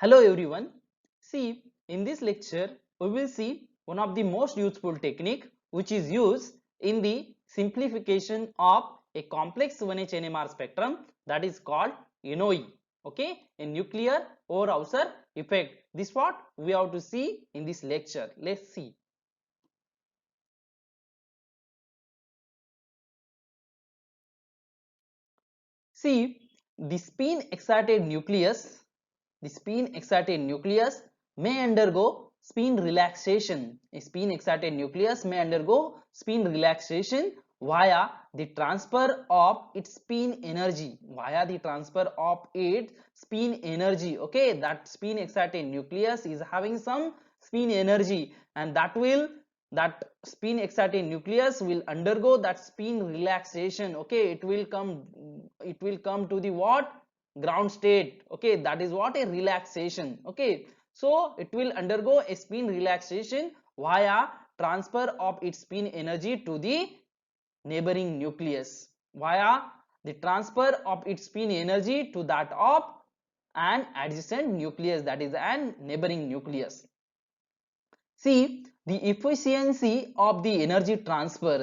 Hello everyone. See, in this lecture, we will see one of the most useful technique which is used in the simplification of a complex 1H NMR spectrum, that is called NOE. Okay, a nuclear Overhauser effect. This what we have to see in this lecture. Let's see. See, the spin excited nucleus may undergo spin relaxation. A spin excited nucleus may undergo spin relaxation via the transfer of its spin energy. Okay, that spin excited nucleus is having some spin energy, and that spin excited nucleus will undergo that spin relaxation. Okay, it will come to the what, ground state. Okay, that is what, a relaxation. Okay, so it will undergo a spin relaxation via transfer of its spin energy to the neighboring nucleus, via the transfer of its spin energy to that of an adjacent nucleus, that is an neighboring nucleus. See, the efficiency of the energy transfer,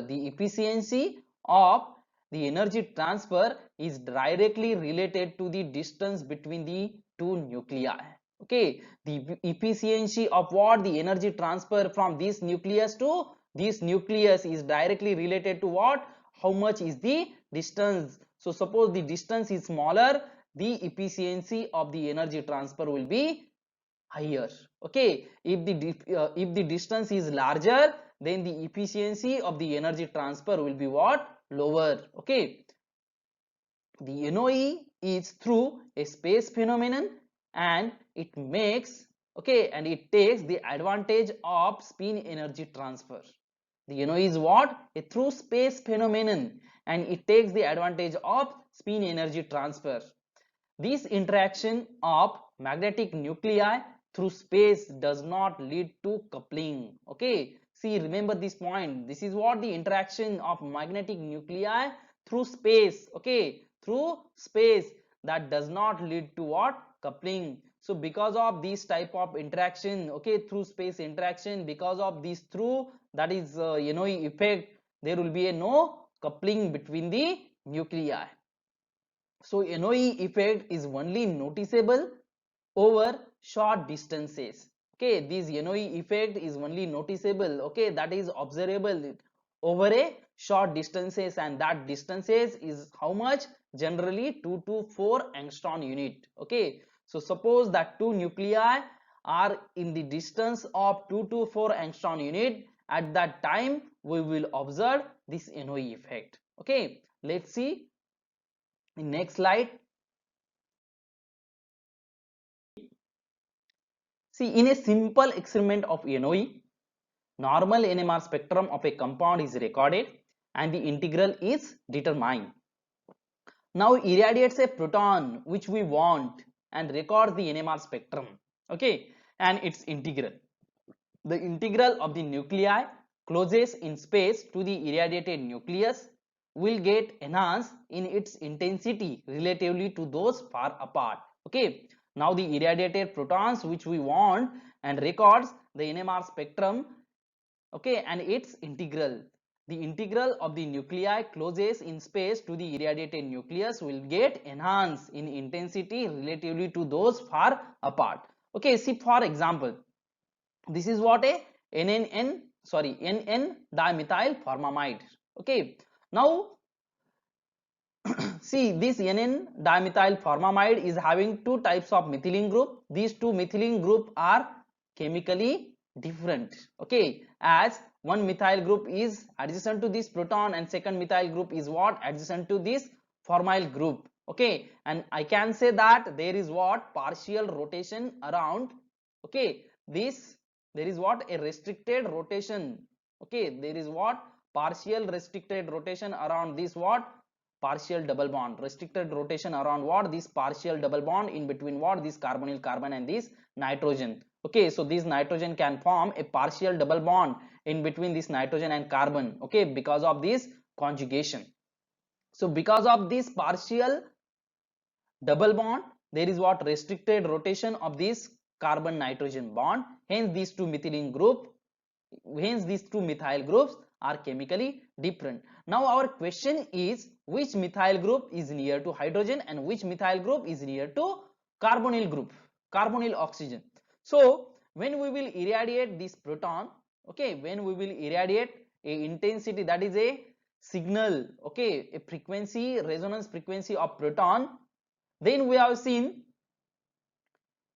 is directly related to the distance between the two nuclei. Okay, the efficiency of what, the energy transfer from this nucleus to this nucleus is directly related to what, how much is the distance. So suppose the distance is smaller, the efficiency of the energy transfer will be higher. Okay, if the distance is larger, then the efficiency of the energy transfer will be what, lower. Okay, the NOE is through a space phenomenon, and it makes, okay, and it takes the advantage of spin energy transfer. The NOE is what, a through space phenomenon, and it takes the advantage of spin energy transfer. This interaction of magnetic nuclei through space does not lead to coupling. Okay, see, remember this point. This is what, the interaction of magnetic nuclei through space. Okay, through space, that does not lead to what, coupling. So because of this type of interaction, okay, through space interaction, because of this through, that is NOE effect, there will be a no coupling between the nuclei. So NOE effect is only noticeable over short distances. Okay, this NOE effect is only noticeable, okay, that is observable over a short distances, and that distances is how much, generally 2 to 4 angstrom unit. Okay, so suppose that two nuclei are in the distance of 2 to 4 angstrom unit, at that time we will observe this NOE effect. Okay, let's see in next slide. See, in a simple experiment of NOE, normal NMR spectrum of a compound is recorded and the integral is determined. Now irradiates a proton which we want and records the NMR spectrum. Okay, and its integral. The integral of the nuclei closest in space to the irradiated nucleus will get enhanced in its intensity relatively to those far apart. Okay, now the irradiated protons which we want and records the NMR spectrum, okay, and its integral. The integral of the nuclei closest in space to the irradiated nucleus will get enhanced in intensity relatively to those far apart. Okay, see, for example, this is what, a NN dimethyl formamide. Okay, now see, this NN dimethyl formamide is having two types of methylene group. These two methylene group are chemically different. Okay, as one methyl group is adjacent to this proton and second methyl group is what, adjacent to this formyl group. Okay, and I can say that there is what, partial rotation around. Okay, this, there is what, a restricted rotation. Okay, there is what, partial restricted rotation around this what, partial double bond. Restricted rotation around what, this partial double bond in between what, this carbonyl carbon and this nitrogen. Okay, so this nitrogen can form a partial double bond in between this nitrogen and carbon. Okay, because of this conjugation. So because of this partial double bond, there is what restricted rotation of this carbon nitrogen bond, hence these two methylene group, hence these two methyl groups are chemically different. Now our question is, which methyl group is near to hydrogen and which methyl group is near to carbonyl group, carbonyl oxygen. So when we will irradiate this proton, okay, when we will irradiate a intensity, that is a signal, okay, a frequency, resonance frequency of proton, then we have seen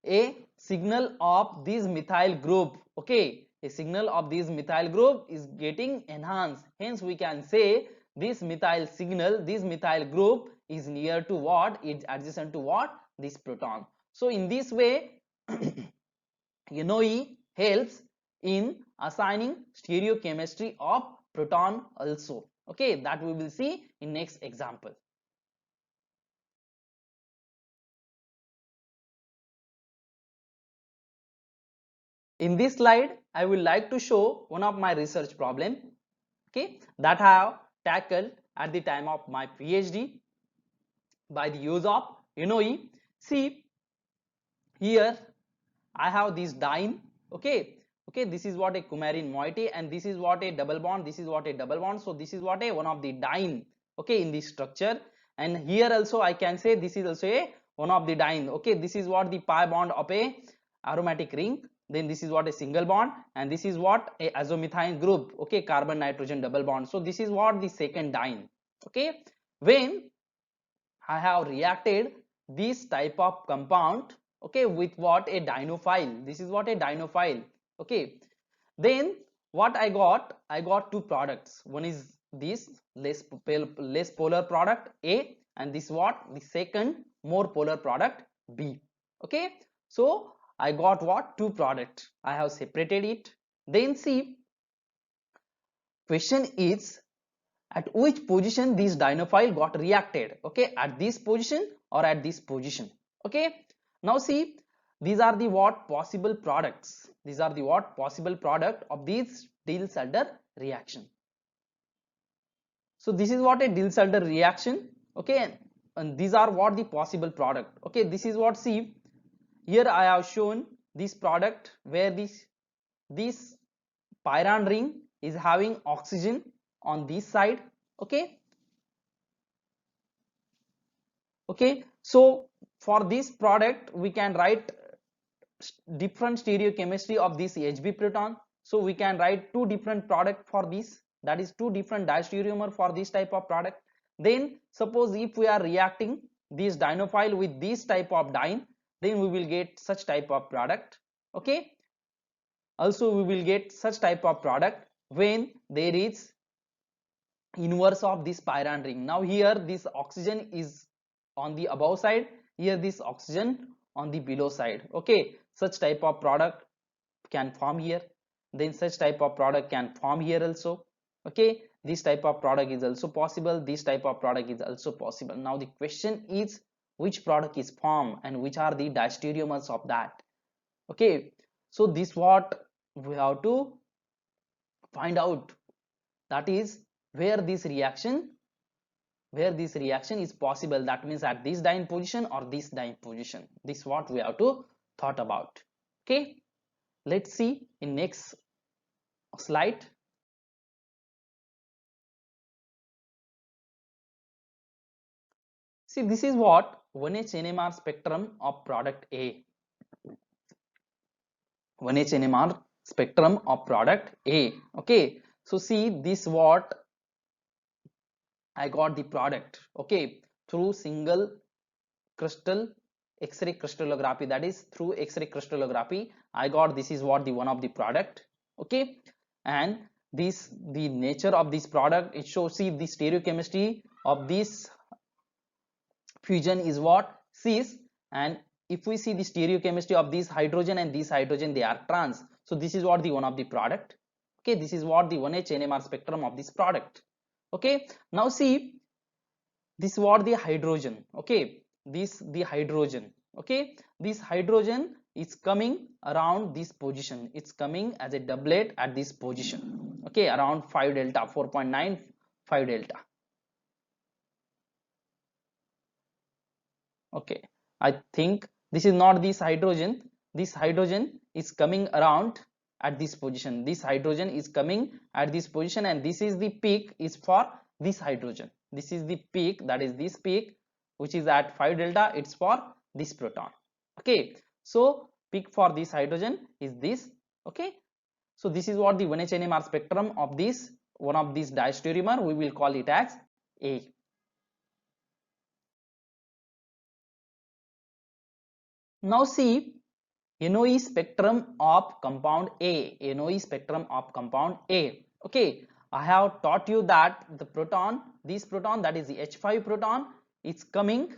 a signal of this methyl group, okay, a signal of this methyl group is getting enhanced, hence we can say this methyl signal, this methyl group is near to what, it's adjacent to what, this proton. So in this way NOE helps in assigning stereochemistry of proton also, okay, that we will see in next example. In this slide I would like to show one of my research problem, okay, that I have tackled at the time of my PhD by the use of NOE. See here I have this diene, okay, this is what a coumarin moiety and this is what a double bond, this is what a double bond, so this is what a one of the diene, okay, in this structure, and here also I can say this is also a one of the diene, okay, this is what the pi bond of a aromatic ring, then this is what a single bond, and this is what a azomethane group, okay, carbon nitrogen double bond, so this is what the second diene, okay. When I have reacted this type of compound, okay, with what, a dienophile, this is what a dienophile, okay, then what I got two products, one is this less polar product A, and this what, the second more polar product B, okay. So I got what, two product, I have separated it. Then see, question is at which position this dienophile got reacted, okay, at this position or at this position, okay. Now see, these are the what possible products, these are the what possible product of this Diels-Alder reaction. So this is what a Diels-Alder reaction, okay, and these are what the possible product, okay. This is what, see here I have shown this product where this pyran ring is having oxygen on this side, okay, so for this product we can write different stereochemistry of this Hb proton, so we can write two different product for this, that is two different diastereomer for this type of product. Then suppose if we are reacting this dienophile with this type of diene, then we will get such type of product, okay. Also we will get such type of product when there is inverse of this pyran ring. Now here this oxygen is on the above side, here this oxygen on the below side, okay. Such type of product can form here, then such type of product can form here also, okay. This type of product is also possible, this type of product is also possible. Now the question is which product is formed and which are the diastereomers of that, okay. So this what we have to find out, that is where this reaction is possible, that means at this diene position or this diene position, this what we have to thought about, okay. Let's see in next slide. See, this is what 1H NMR spectrum of product A, 1H NMR spectrum of product A, okay. So see this what I got the product, okay, through single crystal X-ray crystallography, that is through X-ray crystallography I got, this is what the one of the product, okay. And this the nature of this product, it shows, see the stereochemistry of this fusion is what, cis, and if we see the stereochemistry of this hydrogen and this hydrogen, they are trans, so this is what the one of the product, okay. This is what the 1H NMR spectrum of this product, okay. Now see this what the hydrogen, okay, this the hydrogen, okay, this hydrogen is coming around this position, it's coming as a doublet at this position, okay, around 5 delta, 4.9 5 delta, okay. I think this is not this hydrogen. This hydrogen is coming around at this position. This hydrogen is coming at this position, and this is the peak is for this hydrogen. This is the peak, that is this peak, which is at 5 delta. It's for this proton. Okay, so peak for this hydrogen is this. Okay, so this is what the 1H NMR spectrum of this one of these diastereomer. We will call it as A. Now see NOE spectrum of compound A. NOE spectrum of compound A. Okay, I have taught you that the proton, this proton, that is the H5 proton, is coming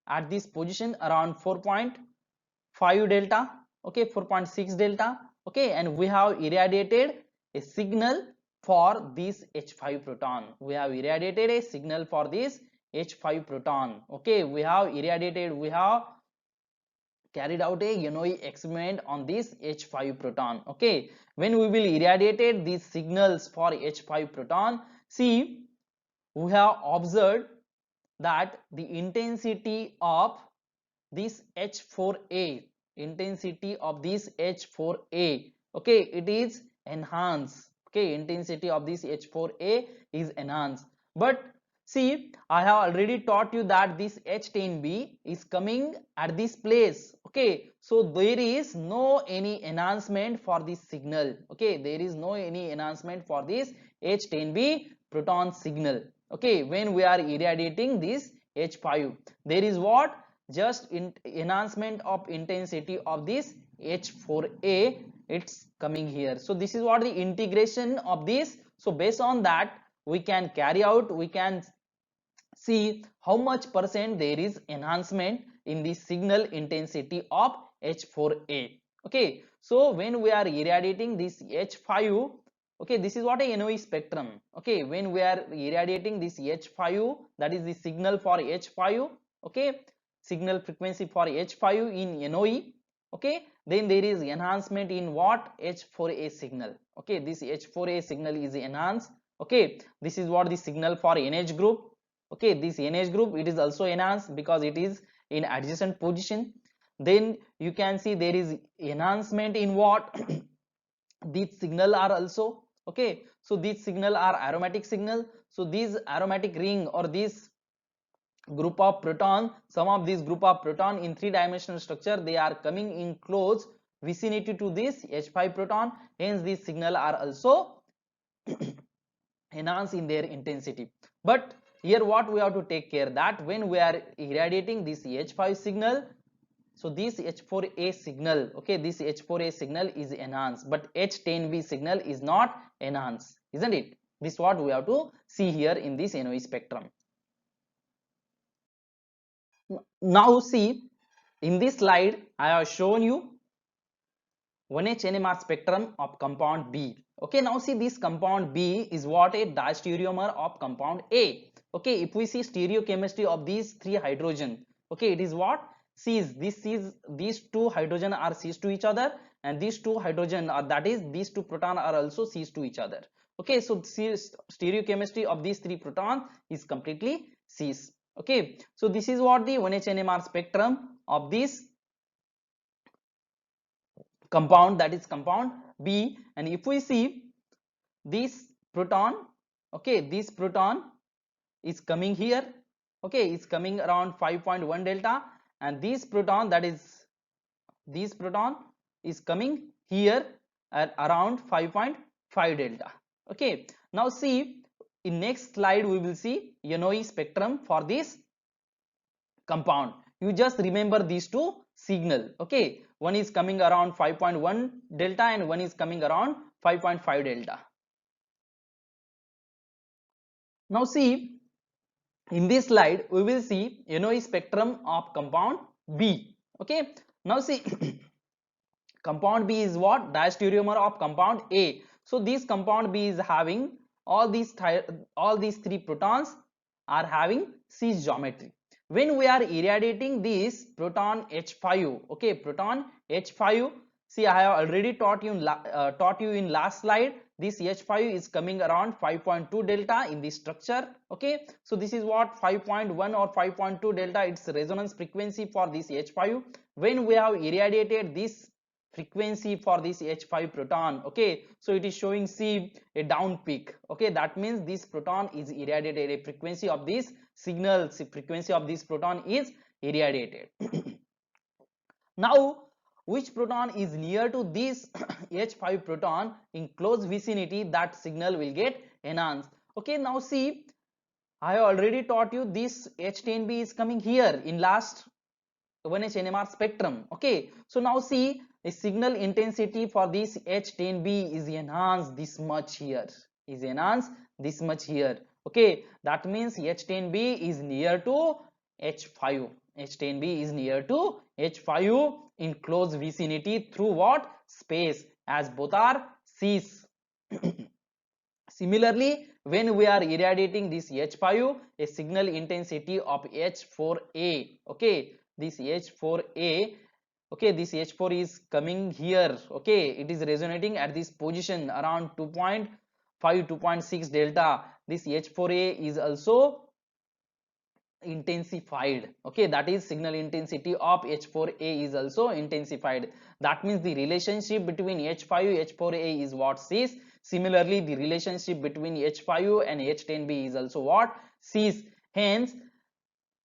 at this position around 4.5 delta. Okay, 4.6 delta. Okay, and we have irradiated a signal for this H5 proton. We have irradiated a signal for this H5 proton. Okay, we have irradiated, we have carried out a NOE experiment on this H5 proton. Okay, when we will irradiated these signals for H5 proton, see, we have observed that the intensity of this H4A, intensity of this H4A, okay, it is enhanced. Okay, intensity of this H4A is enhanced. But see, I have already taught you that this H10B is coming at this place. Okay, so there is no any enhancement for this signal. Okay, there is no any enhancement for this H10B proton signal. Okay, when we are irradiating this H5, there is what? Just enhancement of intensity of this H4A, it's coming here. So this is what the integration of this. So based on that, we can carry out, we can see how much percent there is enhancement in the signal intensity of H4A. Okay, so when we are irradiating this H5, okay, this is what a NOE spectrum. Okay, when we are irradiating this H5, that is the signal for H5. Okay, signal frequency for H5 in NOE. Okay, then there is enhancement in what? H4A signal. Okay, this H4A signal is enhanced. Okay, this is what the signal for NH group. Okay, this NH group, it is also enhanced because it is in adjacent position. Then you can see there is enhancement in what? These signal are also, okay, so these signal are aromatic signal. So these aromatic ring or this group of proton, some of these group of proton in three-dimensional structure, they are coming in close vicinity to this H5 proton, hence these signal are also enhanced in their intensity. But here what we have to take care, that when we are irradiating this H5 signal, so this H4A signal, okay, this H4A signal is enhanced, but H10B signal is not enhanced, isn't it? This is what we have to see here in this NOE spectrum. Now see, in this slide I have shown you 1H NMR spectrum of compound B. Okay, now see, this compound B is what? A diastereomer of compound A. Okay, if we see stereochemistry of these three hydrogen, okay, it is what? Cis. These two hydrogen are cis to each other, and these two hydrogen are, that is, these two proton are also cis to each other. Okay, so stereochemistry of these three proton is completely cis. Okay, so this is what the 1H NMR spectrum of this compound, that is compound B. And if we see this proton, okay, this proton is coming here, okay, it's coming around 5.1 delta, and this proton, that is this proton is coming here at around 5.5 delta. Okay, now see, in next slide we will see NOE spectrum for this compound. You just remember these two signal. Okay, one is coming around 5.1 delta and one is coming around 5.5 delta. Now see, in this slide we will see NOE spectrum of compound B. Okay, now see, compound B is what? Diastereomer of compound A. So this compound B is having all these three protons are having cis geometry. When we are irradiating this proton H5, okay, proton H5, see, I have already taught you in last slide this H5 is coming around 5.2 delta in this structure. Okay, so this is what 5.1 or 5.2 delta, its resonance frequency for this H5. When we have irradiated this frequency for this H5 proton, okay, so it is showing see a down peak. Okay, that means this proton is irradiated, a frequency of this signal, frequency of this proton is irradiated. Now which proton is near to this H5 proton in close vicinity, that signal will get enhanced. Okay, now see, I have already taught you this H10B is coming here in last 1H NMR spectrum. Okay, so now see, a signal intensity for this H10B is enhanced this much here, is enhanced this much here. Okay, that means H10B is near to H5. H10B is near to H5 in close vicinity through what? Space, as both are Cs. Similarly, when we are irradiating this H5, a signal intensity of H4A, okay, this H4A, okay, this H4 is coming here, okay, it is resonating at this position around 2.5, 2.6 delta. This H4A is also intensified. Okay, that is signal intensity of H4A is also intensified. That means the relationship between H5 H4A is what? Cis. Similarly, the relationship between H5 and H10B is also what? Cis. Hence,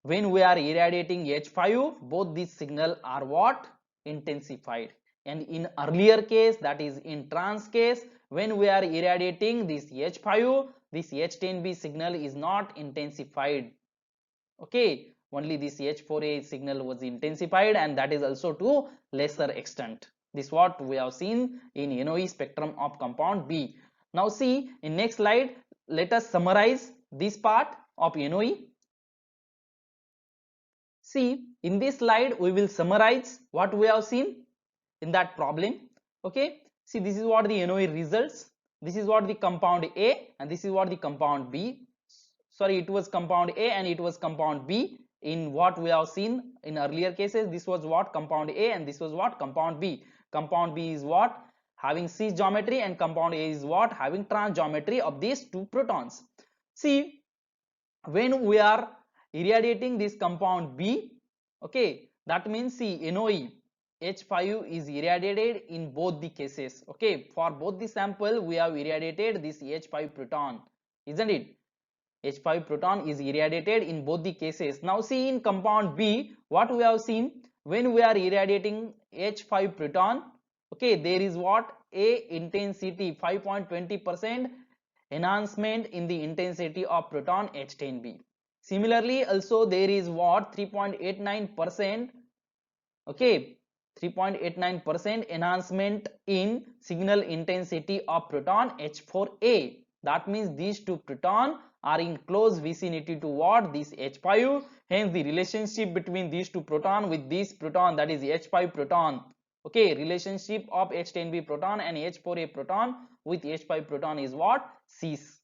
when we are irradiating H5, both these signal are what? Intensified. And in earlier case, that is in trans case, when we are irradiating this H5, this H10B signal is not intensified. Okay, only this H4A signal was intensified, and that is also to lesser extent. This is what we have seen in NOE spectrum of compound B. Now see, in next slide, let us summarize this part of NOE. See, in this slide we will summarize what we have seen in that problem. Okay, see, this is what the NOE results, this is what the compound A, and this is what the compound B. Sorry, it was compound A and it was compound B. In what we have seen in earlier cases, this was what? Compound A, and this was what? Compound B. Compound B is what? Having cis geometry, and compound A is what? Having trans geometry of these two protons. See, when we are irradiating this compound B, okay, that means see, NOE H5 is irradiated in both the cases. Okay, for both the sample we have irradiated this H5 proton, isn't it? H5 proton is irradiated in both the cases. Now see, in compound B, what we have seen, when we are irradiating H5 proton, okay, there is what? A intensity 5.20% enhancement in the intensity of proton H10B. Similarly, also there is what? 3.89%, okay, 3.89% enhancement in signal intensity of proton H4A. That means these two proton are in close vicinity to what? This H5. Hence the relationship between these two proton with this proton, that is H5 proton, okay, relationship of H10B proton and H4A proton with H5 proton is what? Cis.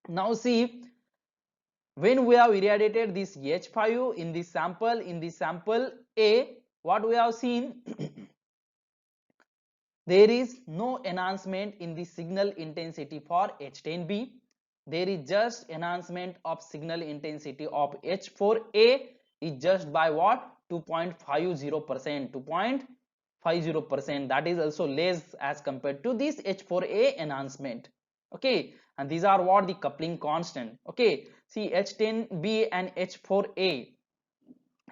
Now see, when we have irradiated this H5 in this sample A, what we have seen, there is no enhancement in the signal intensity for H10B. There is just enhancement of signal intensity of H4A is just by what? 2.50%, 2.50%. That is also less as compared to this H4A enhancement. Okay, and these are what? The coupling constant. Okay, see, H10B and H4A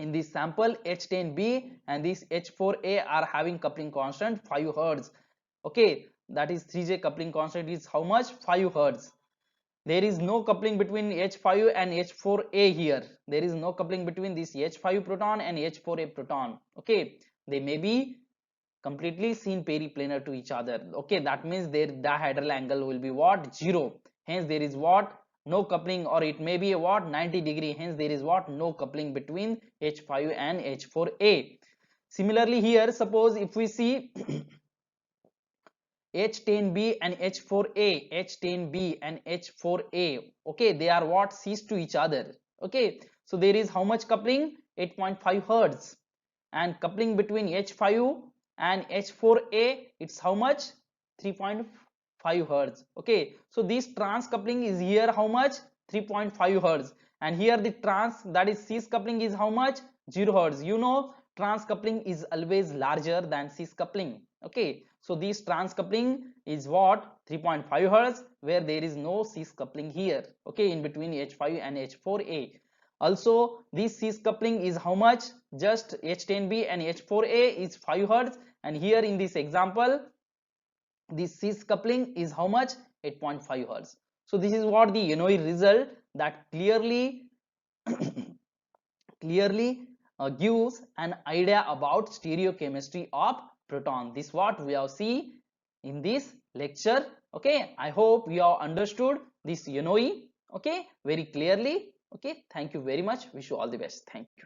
in this sample, H10B and this H4A are having coupling constant 5 Hertz. Okay, that is 3J coupling constant is how much? 5 Hertz. There is no coupling between H5 and H4A here. There is no coupling between this H5 proton and H4A proton. Okay, they may be completely seen periplanar to each other. Okay, that means their dihedral angle will be what? 0. Hence there is what? No coupling, or it may be a what? 90 degree. Hence there is what? No coupling between H5 and H4A. Similarly here, suppose if we see H10B and H4A, H10B and H4A, okay, they are what? Cis to each other. Okay, so there is how much coupling? 8.5 Hertz. And coupling between H5 and H4A, it's how much? 3.5 5 hertz. Okay, so this trans coupling is here how much? 3.5 hertz, and here the trans, that is cis coupling, is how much? 0 hertz. You know trans coupling is always larger than cis coupling. Okay, so this trans coupling is what? 3.5 hertz, where there is no cis coupling here. Okay, in between H5 and H4a. Also this cis coupling is how much? Just H10B and H4a is 5 hertz, and here in this example this cis coupling is how much? 8.5 hertz. So this is what the Yanoy result that clearly gives an idea about stereochemistry of proton. This what we have seen in this lecture. Okay, I hope you have understood this Yanoy, okay, very clearly. Okay, thank you very much. Wish you all the best. Thank you.